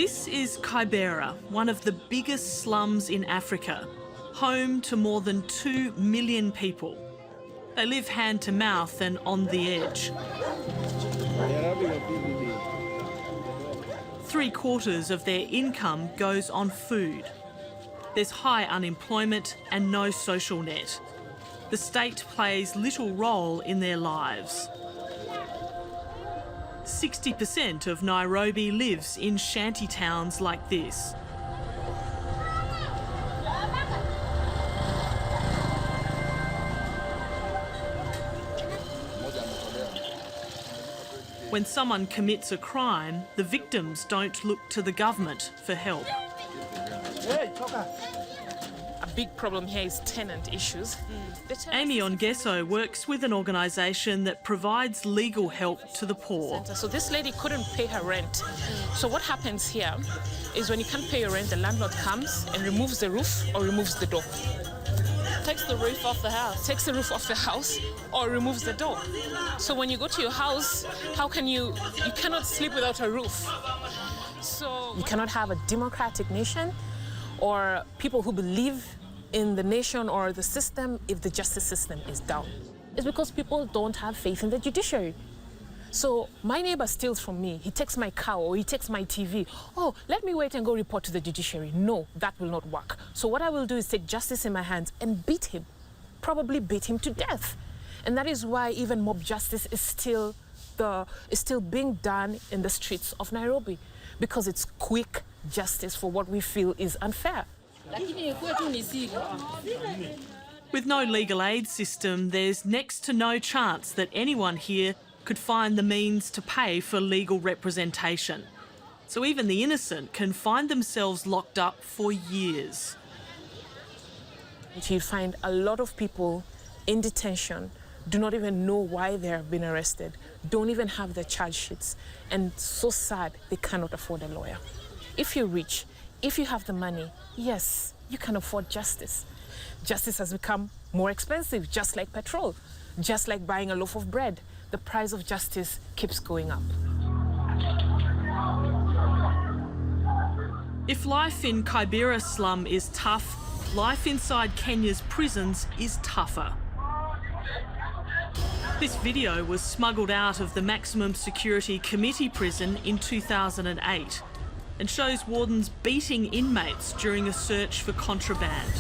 This is Kibera, one of the biggest slums in Africa, home to more than 2 million people. They live hand to mouth and on the edge. 3/4 of their income goes on food. There's high unemployment and no social net. The state plays little role in their lives. 60% of Nairobi lives in shanty towns like this. When someone commits a crime, the victims don't look to the government for help. A big problem here is tenant issues. Aimee Ongeso works with an organisation that provides legal help to the poor. So this lady couldn't pay her rent. So what happens here is when you can't pay your rent, the landlord comes and removes the roof or removes the door. Takes the roof off the house. Takes the roof off the house or removes the door. So when you go to your house, how can you cannot sleep without a roof. So you cannot have a democratic nation or people who believe in the nation or the system if the justice system is down. It's because people don't have faith in the judiciary. So my neighbor steals from me, he takes my cow or he takes my TV. Oh, let me wait and go report to the judiciary. No, that will not work. So what I will do is take justice in my hands and beat him, probably beat him to death. And that is why even mob justice is still being done in the streets of Nairobi, because it's quick justice for what we feel is unfair. With no legal aid system, there's next to no chance that anyone here could find the means to pay for legal representation. So even the innocent can find themselves locked up for years. You find a lot of people in detention do not even know why they have been arrested, don't even have their charge sheets, and so sad they cannot afford a lawyer. If you're rich, if you have the money, yes, you can afford justice. Justice has become more expensive, just like petrol, just like buying a loaf of bread. The price of justice keeps going up. If life in Kibera slum is tough, life inside Kenya's prisons is tougher. This video was smuggled out of the Maximum Security Committee prison in 2008 and shows wardens beating inmates during a search for contraband.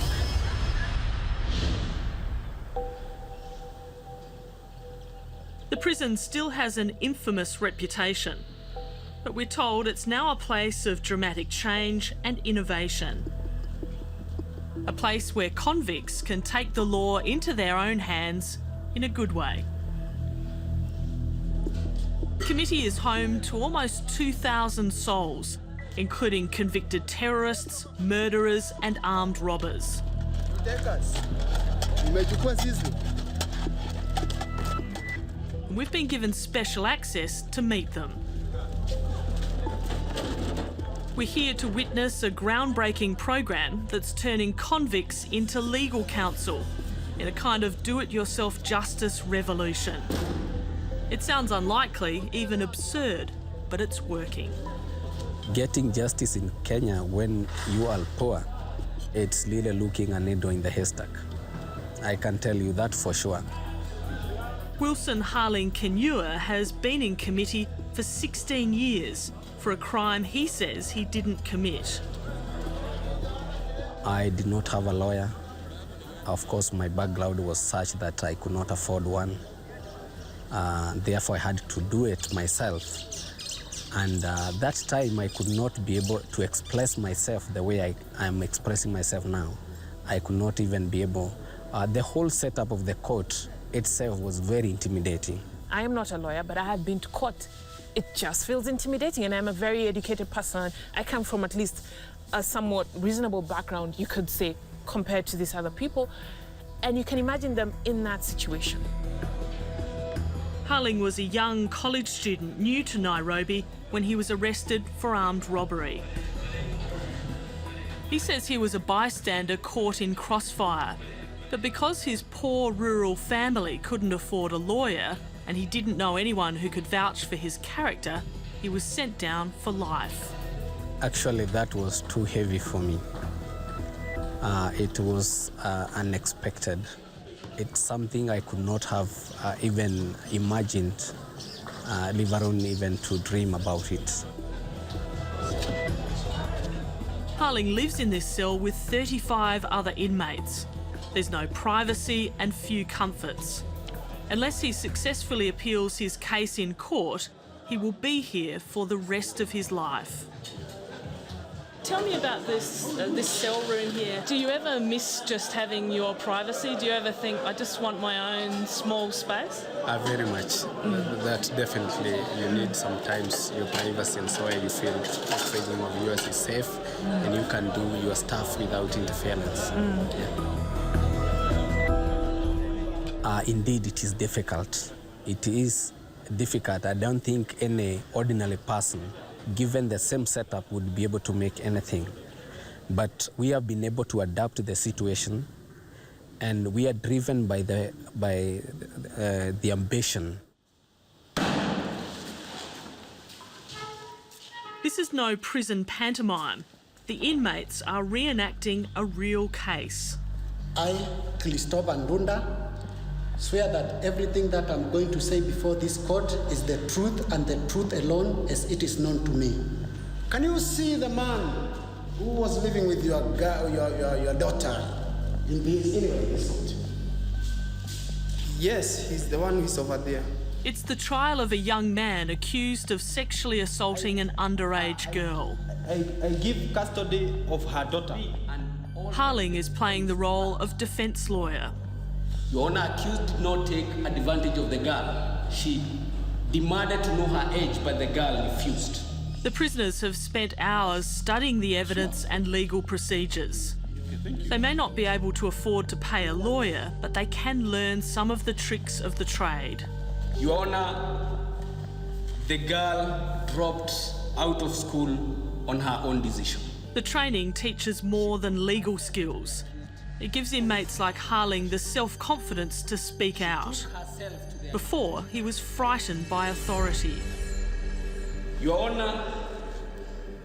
The prison still has an infamous reputation, but we're told it's now a place of dramatic change and innovation. A place where convicts can take the law into their own hands in a good way. The committee is home to almost 2,000 souls, including convicted terrorists, murderers and armed robbers. We've been given special access to meet them. We're here to witness a groundbreaking program that's turning convicts into legal counsel in a kind of do-it-yourself justice revolution. It sounds unlikely, even absurd, but it's working. Getting justice in Kenya when you are poor, it's really looking a needle in the haystack. I can tell you that for sure. Wilson Helen has been in committee for 16 years for a crime he says he didn't commit. I did not have a lawyer. Of course, my background was such that I could not afford one. Therefore, I had to do it myself. And that time, I could not be able to express myself the way I'm expressing myself now. I could not even be able. The whole setup of the court itself was very intimidating. I am not a lawyer, but I have been to court. It just feels intimidating, and I'm a very educated person. I come from at least a somewhat reasonable background, you could say, compared to these other people, and you can imagine them in that situation. Helen was a young college student new to Nairobi when he was arrested for armed robbery. He says he was a bystander caught in crossfire, but because his poor rural family couldn't afford a lawyer and he didn't know anyone who could vouch for his character, he was sent down for life. Actually, that was too heavy for me. It was unexpected. It's something I could not have even imagined, leave alone even to dream about it. Helen lives in this cell with 35 other inmates. There's no privacy and few comforts. Unless he successfully appeals his case in court, he will be here for the rest of his life. Tell me about this cell room here. Do you ever miss just having your privacy? Do you ever think, I just want my own small space? Very much. That definitely, you need sometimes your privacy, and so you feel the freedom of yours is safe and you can do your stuff without interference. Indeed, it is difficult. It is difficult. I don't think any ordinary person, given the same setup, would be able to make anything. But we have been able to adapt to the situation, and we are driven by the ambition. This is no prison pantomime. The inmates are reenacting a real case. I, Christopher Ndunda, swear that everything that I'm going to say before this court is the truth and the truth alone as it is known to me. Can you see the man who was living with your daughter in this? Yes, he's the one who's over there. It's the trial of a young man accused of sexually assaulting an underage girl. I give custody of her daughter. Helen is playing the role of defence lawyer. Your Honor, accused did not take advantage of the girl. She demanded to know her age, but the girl refused. The prisoners have spent hours studying the evidence and legal procedures. They may not be able to afford to pay a lawyer, but they can learn some of the tricks of the trade. Your Honor, the girl dropped out of school on her own decision. The training teaches more than legal skills. It gives inmates like Helen the self-confidence to speak out. Before, he was frightened by authority. Your Honor,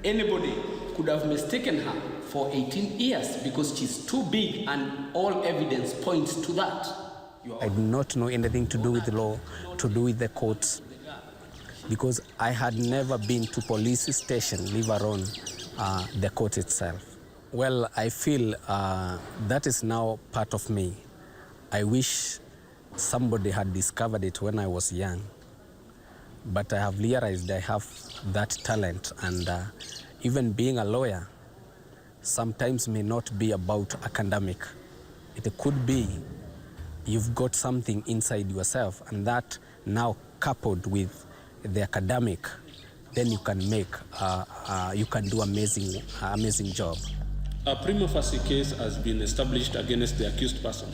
anybody could have mistaken her for 18 years because she's too big and all evidence points to that. I do not know anything to do with the law, to do with the courts, because I had never been to police station, leave alone the court itself. Well, I feel that is now part of me. I wish somebody had discovered it when I was young. But I have realized I have that talent, and even being a lawyer sometimes may not be about academic. It could be you've got something inside yourself, and that now coupled with the academic, then you can do amazing job. A prima facie case has been established against the accused person.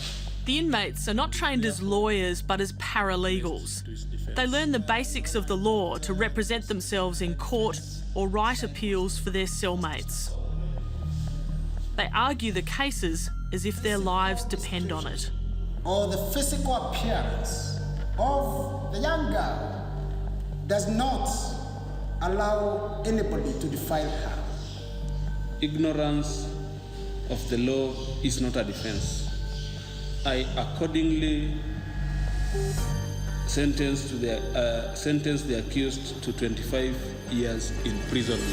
The inmates are not trained as lawyers but as paralegals. They learn the basics of the law to represent themselves in court or write appeals for their cellmates. They argue the cases as if their lives depend on it. Or the physical appearance of the young girl does not allow anybody to defile her. Ignorance of the law is not a defense. I accordingly sentence the accused to 25 years imprisonment.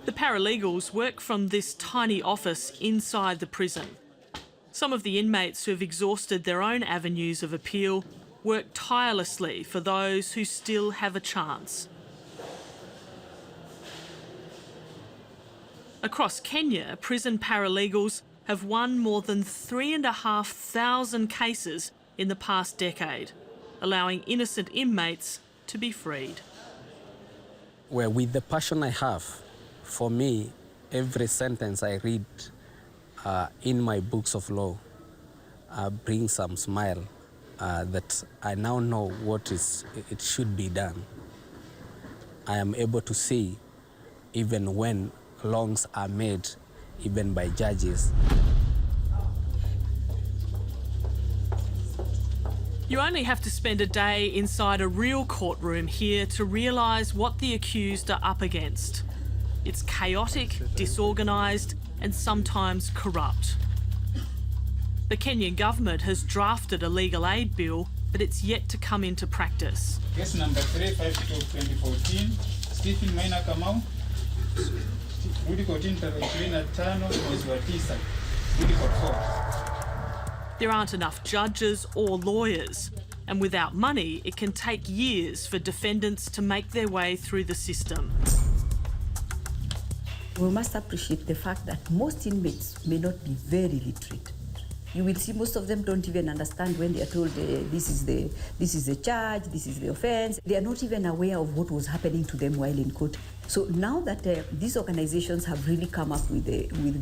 The paralegals work from this tiny office inside the prison. Some of the inmates who have exhausted their own avenues of appeal work tirelessly for those who still have a chance. Across Kenya, prison paralegals have won more than 3,500 cases in the past decade, allowing innocent inmates to be freed. Well, with the passion I have, for me, every sentence I read in my books of law brings some smile that I now know what it should be done. I am able to see even when wrongs are made, even by judges. You only have to spend a day inside a real courtroom here to realise what the accused are up against. It's chaotic, disorganised and sometimes corrupt. The Kenyan government has drafted a legal aid bill, but it's yet to come into practice. Case number 352/2014, Stephen Maina Kamau, Rudi Kotini tarehe 25 mwezi wa 9, Rudi Court 4. There aren't enough judges or lawyers, and without money, it can take years for defendants to make their way through the system. We must appreciate the fact that most inmates may not be very literate. You will see most of them don't even understand when they are told this is the charge, this is the offence. They are not even aware of what was happening to them while in court. So now that these organizations have really come up with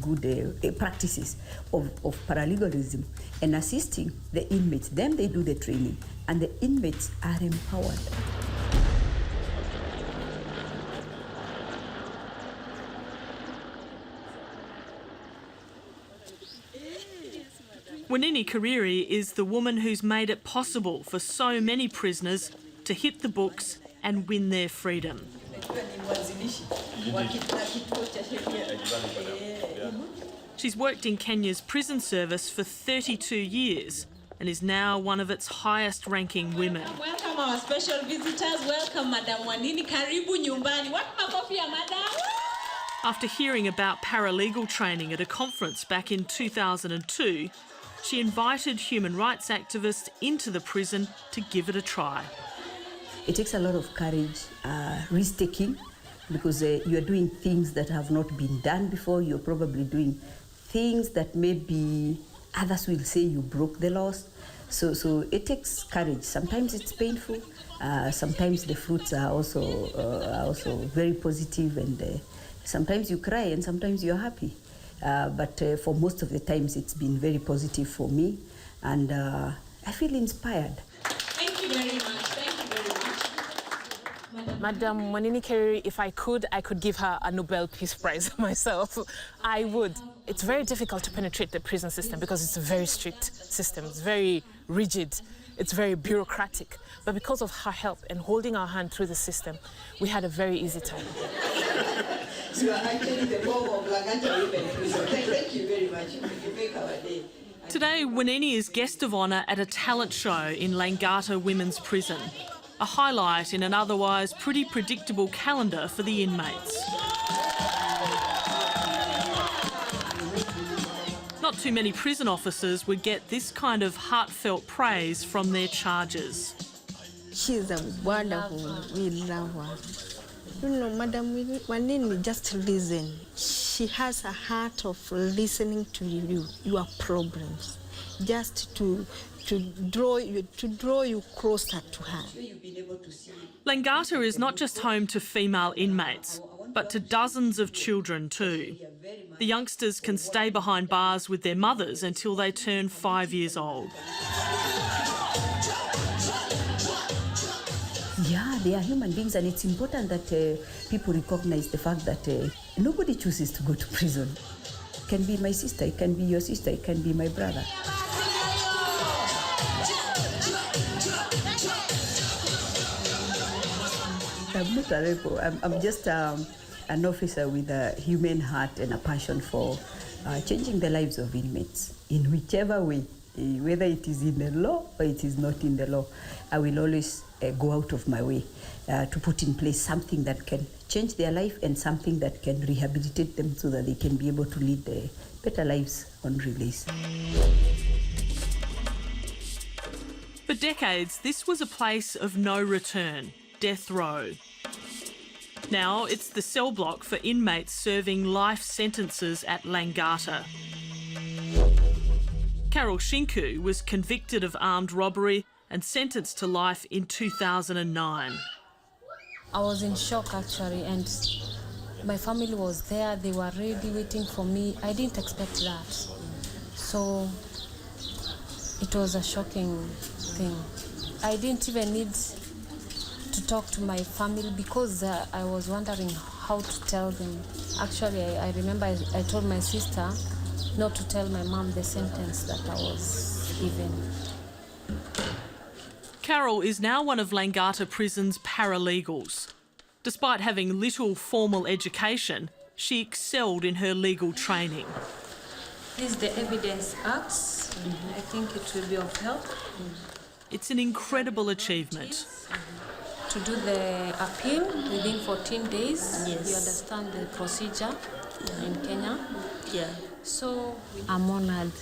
good practices of paralegalism and assisting the inmates, then they do the training and the inmates are empowered. Wanini Kireri is the woman who's made it possible for so many prisoners to hit the books and win their freedom. She's worked in Kenya's prison service for 32 years and is now one of its highest-ranking women. Welcome our special visitors. Welcome, Madam Wanini. Karibu nyumbani. Wapi makofi ya madam? After hearing about paralegal training at a conference back in 2002, she invited human rights activists into the prison to give it a try. It takes a lot of courage, risk-taking, because you are doing things that have not been done before. You're probably doing things that maybe others will say you broke the laws. So it takes courage. Sometimes it's painful. Sometimes the fruits are also very positive, and sometimes you cry and sometimes you're happy. But for most of the times, it's been very positive for me, and I feel inspired. Thank you very much. Thank you very much. Madam Wanini Kireri, if I could give her a Nobel Peace Prize myself. I would. It's very difficult to penetrate the prison system because it's a very strict system. It's very rigid. It's very bureaucratic. But because of her help and holding our hand through the system, we had a very easy time. You are actually the mom of Langata Women Prison. Thank you very much. You make our day. Today, Wanini is guest of honour at a talent show in Langata Women's Prison, a highlight in an otherwise pretty predictable calendar for the inmates. Not too many prison officers would get this kind of heartfelt praise from their charges. She's a wonderful, we love her. You know, Madam Wanini, just listen. She has a heart of listening to you, your problems, just to draw you closer to her. Langata is not just home to female inmates, but to dozens of children too. The youngsters can stay behind bars with their mothers until they turn 5 years old. Yeah, they are human beings, and it's important that people recognize the fact that nobody chooses to go to prison. It can be my sister, it can be your sister, it can be my brother. I'm not a rebel. I'm just an officer with a human heart and a passion for changing the lives of inmates in whichever way, whether it is in the law or it is not in the law. I will always go out of my way to put in place something that can change their life and something that can rehabilitate them so that they can be able to lead better lives on release. For decades, this was a place of no return, death row. Now it's the cell block for inmates serving life sentences at Langata. Carol Shinku was convicted of armed robbery and sentenced to life in 2009. I was in shock actually, and my family was there. They were ready, waiting for me. I didn't expect that. So it was a shocking thing. I didn't even need to talk to my family because I was wondering how to tell them. Actually, I remember I told my sister not to tell my mom the sentence that I was given. Carol is now one of Langata Prison's paralegals. Despite having little formal education, she excelled in her legal training. This is the Evidence Acts. I think it will be of help. It's an incredible achievement. To do the appeal within 14 days, you understand the procedure in Kenya. Yeah. So I'm honoured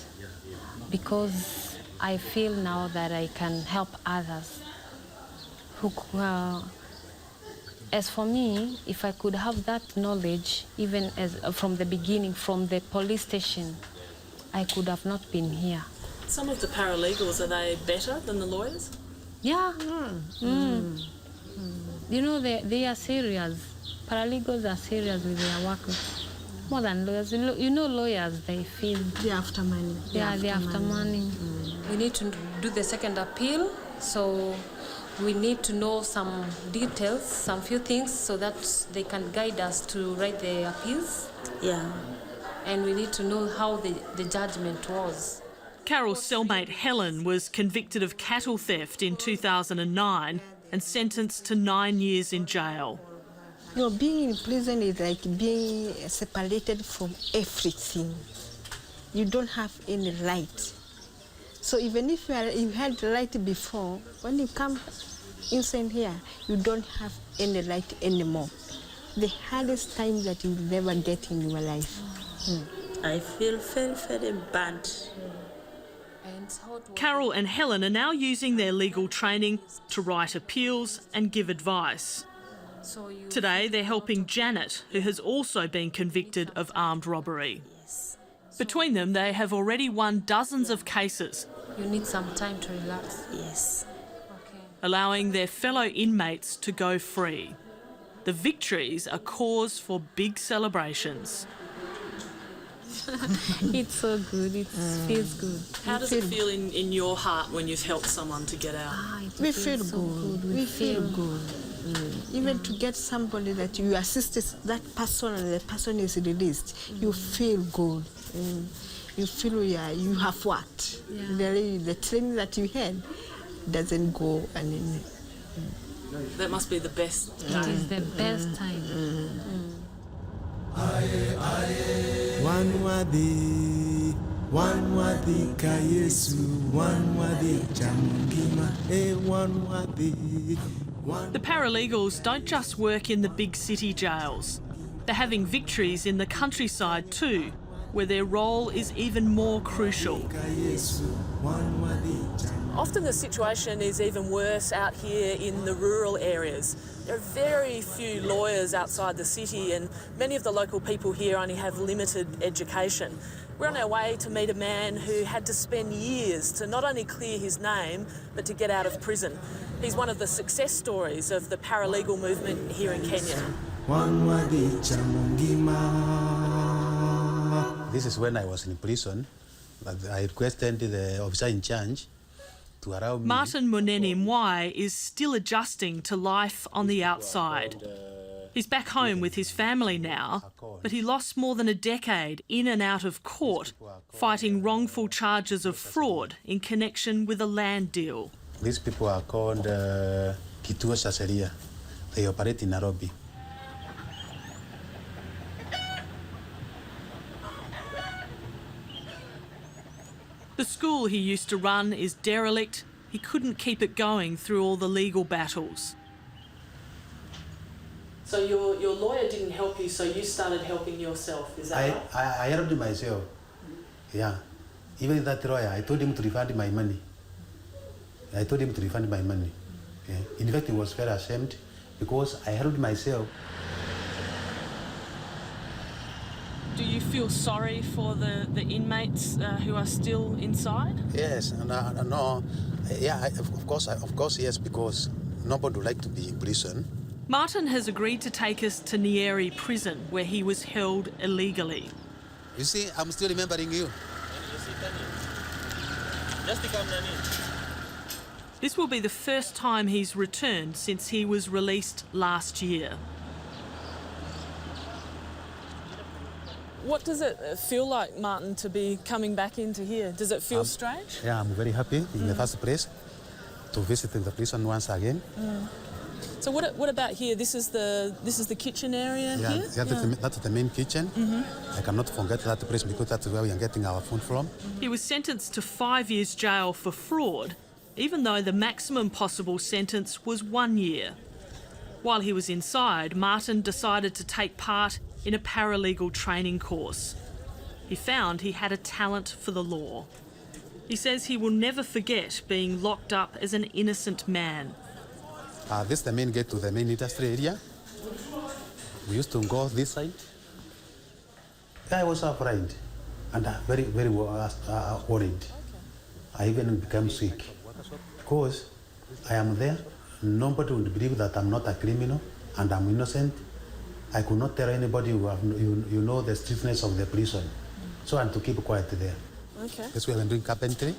because I feel now that I can help others. As for me, if I could have that knowledge, even from the beginning, from the police station, I could have not been here. Some of the paralegals, are they better than the lawyers? Yeah. You know, they are serious. Paralegals are serious with their work. More than lawyers. You know, lawyers, they feel... They're after money. They're after money. We need to do the second appeal, so we need to know some details, some few things, so that they can guide us to write the appeals. Yeah. And we need to know how the judgment was. Carol's cellmate Helen was convicted of cattle theft in 2009 and sentenced to 9 years in jail. You know, being in prison is like being separated from everything. You don't have any right. So even if you had right before, when you come inside here, you don't have any right anymore. The hardest time that you will never get in your life. I feel very, very bad. Carol and Helen are now using their legal training to write appeals and give advice. Today they're helping Janet, who has also been convicted of armed robbery. Between them, they have already won dozens of cases. You need some time to relax. Yes. Allowing their fellow inmates to go free. The victories are cause for big celebrations. It's so good, it feels good. How does it feel in your heart when you've helped someone to get out? We feel good. We feel good. Even to get somebody that you assisted that person and the person is released, you feel good. You feel you have worked. The training that you had doesn't go and That must be the best time. It is the best time. The paralegals don't just work in the big city jails. They're having victories in the countryside too, where their role is even more crucial. Often the situation is even worse out here in the rural areas. There are very few lawyers outside the city, and many of the local people here only have limited education. We're on our way to meet a man who had to spend years to not only clear his name, but to get out of prison. He's one of the success stories of the paralegal movement here in Kenya. This is when I was in prison. I requested the officer in charge to allow me... Martin Muneni Mwai is still adjusting to life on the outside. He's back home with his family now, but he lost more than a decade in and out of court fighting wrongful charges of fraud in connection with a land deal. These people are called Kituo cha Sheria. They operate in Nairobi. The school he used to run is derelict. He couldn't keep it going through all the legal battles. So your lawyer didn't help you, so you started helping yourself, is that right? I helped myself. Yeah. Even that lawyer, I told him to refund my money. Yeah. In fact, he was very ashamed because I helped myself. Do you feel sorry for the inmates who are still inside? Yes, no. Yeah, of course, yes, because nobody would like to be in prison. Martin has agreed to take us to Nyeri prison, where he was held illegally. You see, I'm still remembering you. This will be the first time he's returned since he was released last year. What does it feel like, Martin, to be coming back into here? Does it feel strange? Yeah, I'm very happy in the first place. to visit the prison once again. So what about here? This is the kitchen area here? That's the main kitchen. I cannot forget that place because that's where we are getting our food from. He was sentenced to 5 years jail for fraud, even though the maximum possible sentence was 1 year. While he was inside, Martin decided to take part in a paralegal training course. He found he had a talent for the law. He says he will never forget being locked up as an innocent man. This is the main gate to the main industry area. We used to go this side. I was afraid and very, very worried. I even became sick because I am there. Nobody would believe that I'm not a criminal and I'm innocent. I could not tell anybody you know the strictness of the prison. So I had to keep quiet there. Okay. That's why I'm doing carpentry.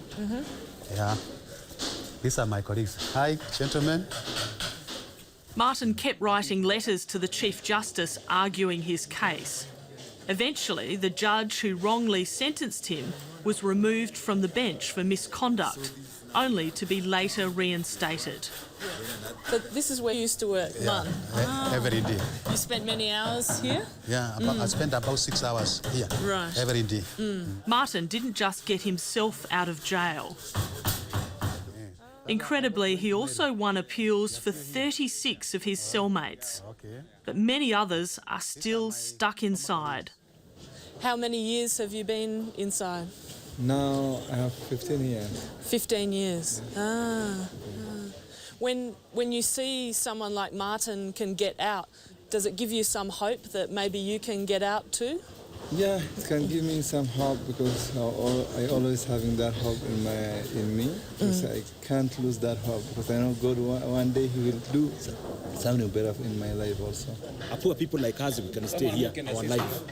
Yeah. These are my colleagues. Hi, gentlemen. Martin kept writing letters to the Chief Justice arguing his case. Eventually, the judge who wrongly sentenced him was removed from the bench for misconduct, only to be later reinstated. So this is where you used to work, Martin? Every day. You spent many hours here? Yeah, I spent about 6 hours here. Right. Every day. Martin didn't just get himself out of jail. Incredibly, he also won appeals for 36 of his cellmates, but many others are still stuck inside. How many years have you been inside? Now I have 15 years. 15 years. When you see someone like Martin can get out, does it give you some hope that maybe you can get out too? Yeah, it can give me some hope because I always having that hope in me. Because I can't lose that hope because I know God one day He will do something better in my life also. Poor people like us, we can stay here our life.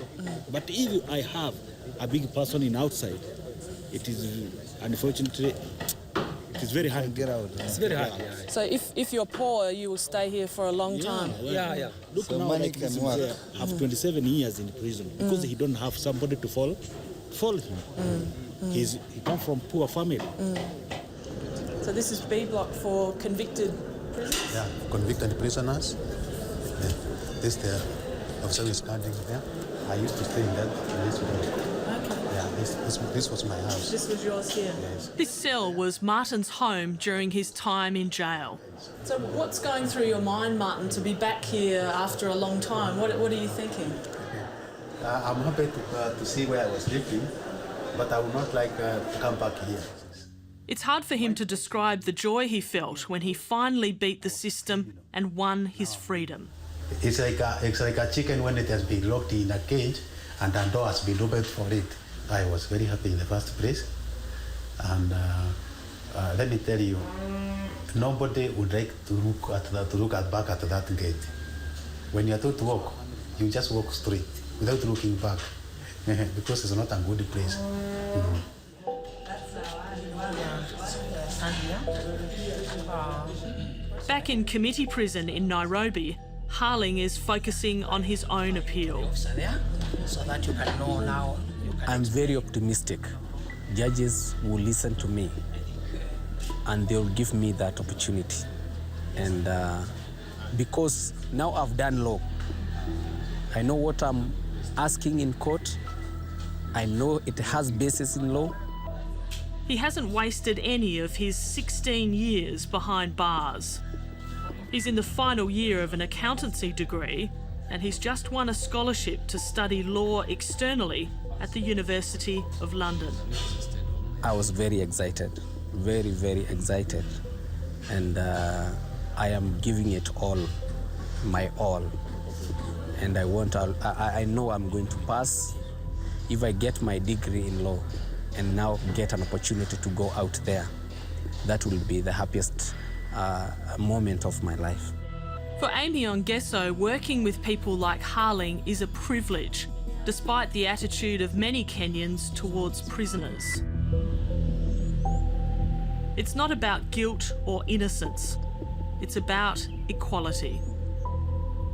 But if I have a big person in outside, it is unfortunately it is very hard to get out. It's very hard. So if you're poor, you will stay here for a long time. Yeah. Look so now, like this I have 27 years in prison because he don't have somebody to follow him. He comes from poor family. So this is B block for convicted prisoners? Yeah, convicted prisoners. Yeah. This the officer is standing there. I used to stay in this room. Yeah, this was my house. This was yours here? Yes. This cell was Martin's home during his time in jail. So what's going through your mind, Martin, to be back here after a long time? What are you thinking? I'm happy to see where I was living, but I would not like to come back here. It's hard for him to describe the joy he felt when he finally beat the system and won his freedom. It's like a chicken when it has been locked in a cage and a door has been opened for it. I was very happy in the first place. And let me tell you, nobody would like to look back at that gate. When you are told to walk, you just walk straight without looking back because it's not a good place. Back in committee prison in Nairobi, Helen is focusing on his own appeal. So that you can know now. I'm very optimistic. Judges will listen to me and they'll give me that opportunity. And because now I've done law, I know what I'm asking in court. I know it has basis in law. He hasn't wasted any of his 16 years behind bars. He's in the final year of an accountancy degree and he's just won a scholarship to study law externally at the University of London. I was very excited, very, very excited. And I am giving it all, my all. And I know I'm going to pass if I get my degree in law and now get an opportunity to go out there. That will be the happiest moment of my life. For Aimee Ongeso, working with people like Helen is a privilege, despite the attitude of many Kenyans towards prisoners. It's not about guilt or innocence. It's about equality.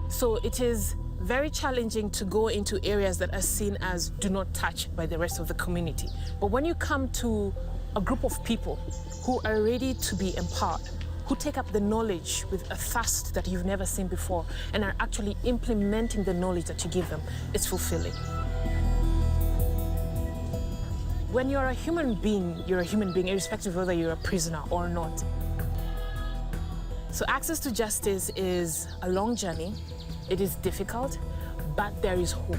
So it is very challenging to go into areas that are seen as do not touch by the rest of the community. But when you come to a group of people who are ready to be empowered, who take up the knowledge with a thirst that you've never seen before and are actually implementing the knowledge that you give them, it's fulfilling. When you're a human being irrespective of whether you're a prisoner or not. So access to justice is a long journey. It is difficult, but there is hope.